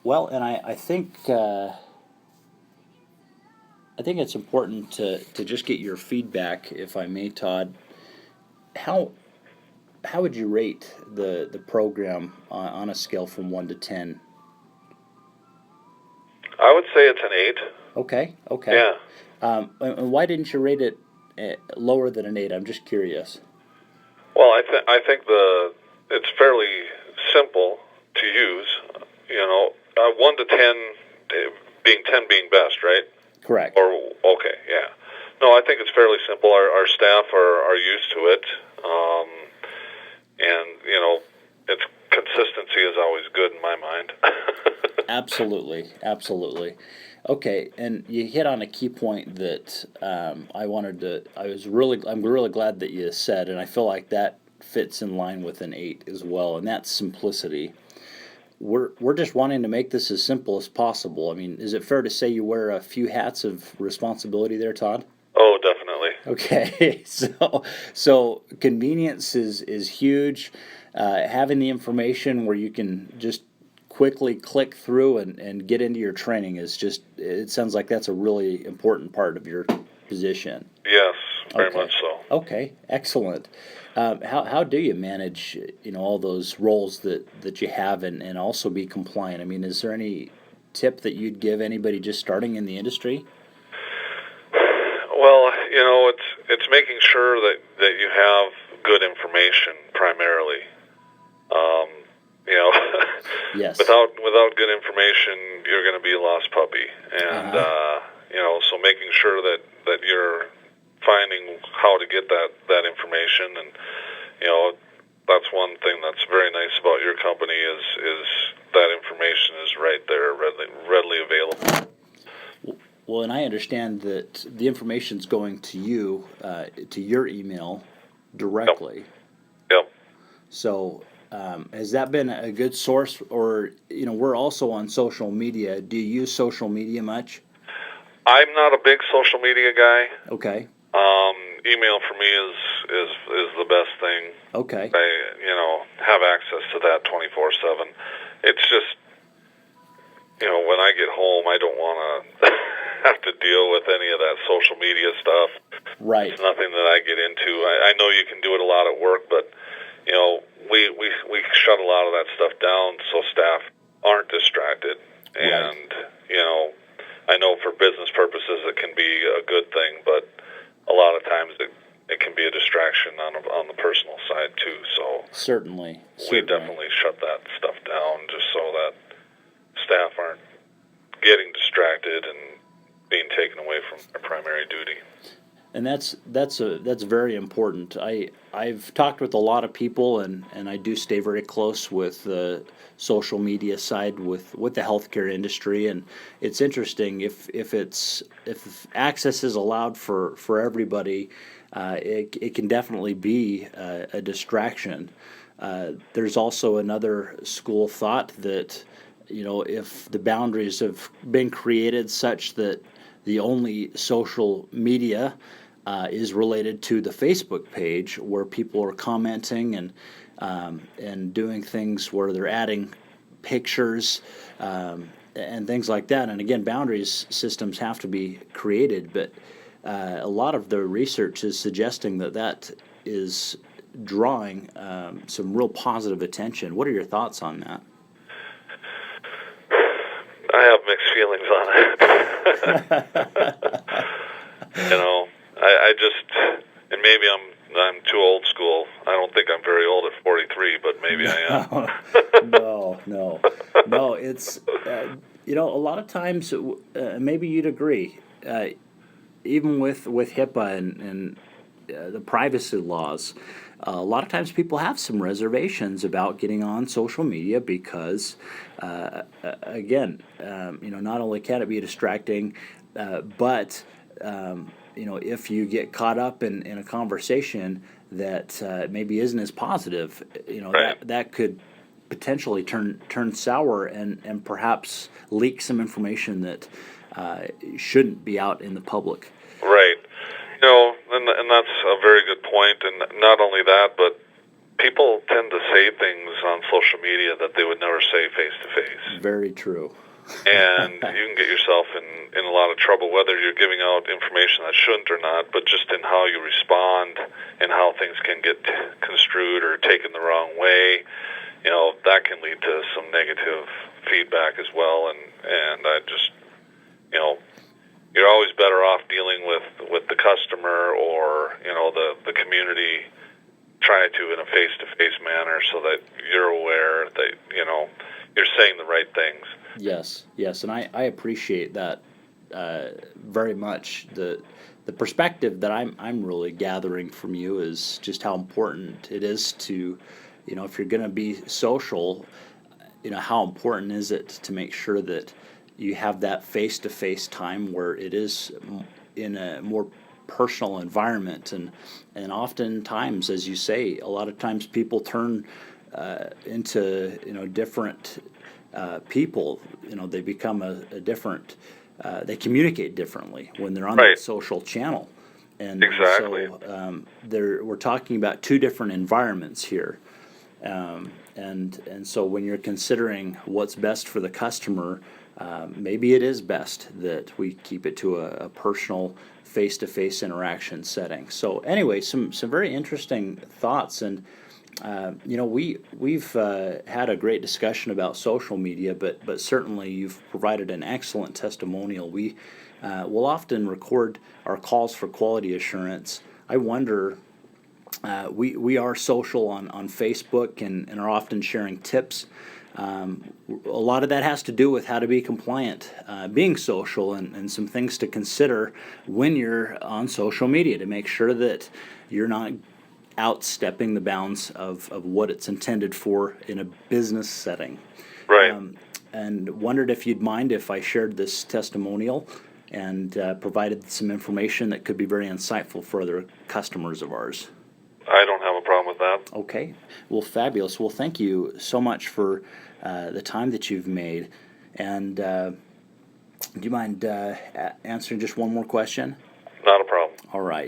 Well, and I think it's important to just get your feedback, if I may, Todd. How how would you rate the program on a scale from 1 to 10? I would say it's an 8. Okay, okay. Yeah. And why didn't you rate it lower than an 8? I'm just curious. Well, I think it's fairly simple to use. 1 to 10 being 10 being best, right? Correct. Or okay, yeah. No, I think it's fairly simple. Our staff are used to it, and its consistency is always good in my mind. Absolutely, absolutely. Okay, and you hit on a key point that I'm really glad that you said, and I feel like that fits in line with an 8 as well, and that's simplicity. We're just wanting to make this as simple as possible. I mean, is it fair to say you wear a few hats of responsibility there, Todd? Oh, definitely. Okay, so convenience is huge. Having the information where you can just quickly click through and get into your training is just, it sounds like that's a really important part of your position. Yes, very Okay. much so. Okay, excellent. How do you manage, all those roles that you have and also be compliant? I mean, is there any tip that you'd give anybody just starting in the industry? Well, it's making sure that you have good information primarily. Um, you know, Yes. without good information, you're going to be a lost puppy, and Uh-huh. so making sure that you're finding how to get that information, and that's one thing that's very nice about your company is that information is right there, readily available. Well, and I understand that the information's going to you, to your email directly. Yep. So, has that been a good source? Or, we're also on social media. Do you use social media much? I'm not a big social media guy. Okay. Email for me is the best thing. Okay. I have access to that 24/7. It's just when I get home, I don't want to have to deal with any of that social media stuff. Right. It's nothing that I get into. I know you can do it a lot at work, but we shut a lot of that stuff down so staff aren't distracted. Right. And I know for business purposes it can be a good thing, but a lot of times it can be a distraction on the personal side too. So Certainly. we definitely shut that stuff down just so that staff aren't getting distracted and being taken away from their primary duty. And that's very important. I've talked with a lot of people, and I do stay very close with the social media side with the healthcare industry, and it's interesting if access is allowed for everybody, it can definitely be a distraction. There's also another school of thought that if the boundaries have been created such that the only social media is related to the Facebook page where people are commenting and doing things where they're adding pictures and things like that. And again, boundaries systems have to be created, but a lot of the research is suggesting that is drawing some real positive attention. What are your thoughts on that? I have mixed feelings on it. I just, and maybe I'm too old school. I don't think I'm very old at 43, but maybe I am. No. It's a lot of times, maybe you'd agree. Even with HIPAA and the privacy laws, a lot of times people have some reservations about getting on social media because, again, not only can it be distracting, but if you get caught up in a conversation that maybe isn't as positive, Right. that could potentially turn sour and perhaps leak some information that shouldn't be out in the public. Right. And that's a very good point. And not only that, but people tend to say things on social media that they would never say face to face. Very true. And you can get yourself in a lot of trouble, whether you're giving out information that shouldn't or not, but just in how you respond and how things can get construed or taken the wrong way. That can lead to some negative feedback as well. And I just, you're always better off dealing with the customer or, the community, trying to in a face-to-face manner so that you're aware that, you're saying the right things. Yes, and I appreciate that very much. The perspective that I'm really gathering from you is just how important it is to, if you're going to be social, how important is it to make sure that you have that face-to-face time where it is in a more personal environment, and oftentimes, as you say, a lot of times people turn into different people. They become a different. They communicate differently when they're on Right. that social channel, and Exactly. so we're talking about two different environments here, and so when you're considering what's best for the customer, maybe it is best that we keep it to a personal, face-to-face interaction setting. So anyway, some very interesting thoughts, and we've had a great discussion about social media, but certainly you've provided an excellent testimonial. We will often record our calls for quality assurance. I wonder, we are social on Facebook and are often sharing tips. A lot of that has to do with how to be compliant, being social, and some things to consider when you're on social media to make sure that you're not outstepping the bounds of what it's intended for in a business setting. Right. And wondered if you'd mind if I shared this testimonial and provided some information that could be very insightful for other customers of ours. I don't have a problem with that. Okay. Well, fabulous. Well, thank you so much for the time that you've made. And do you mind answering just one more question? Not a problem. All right.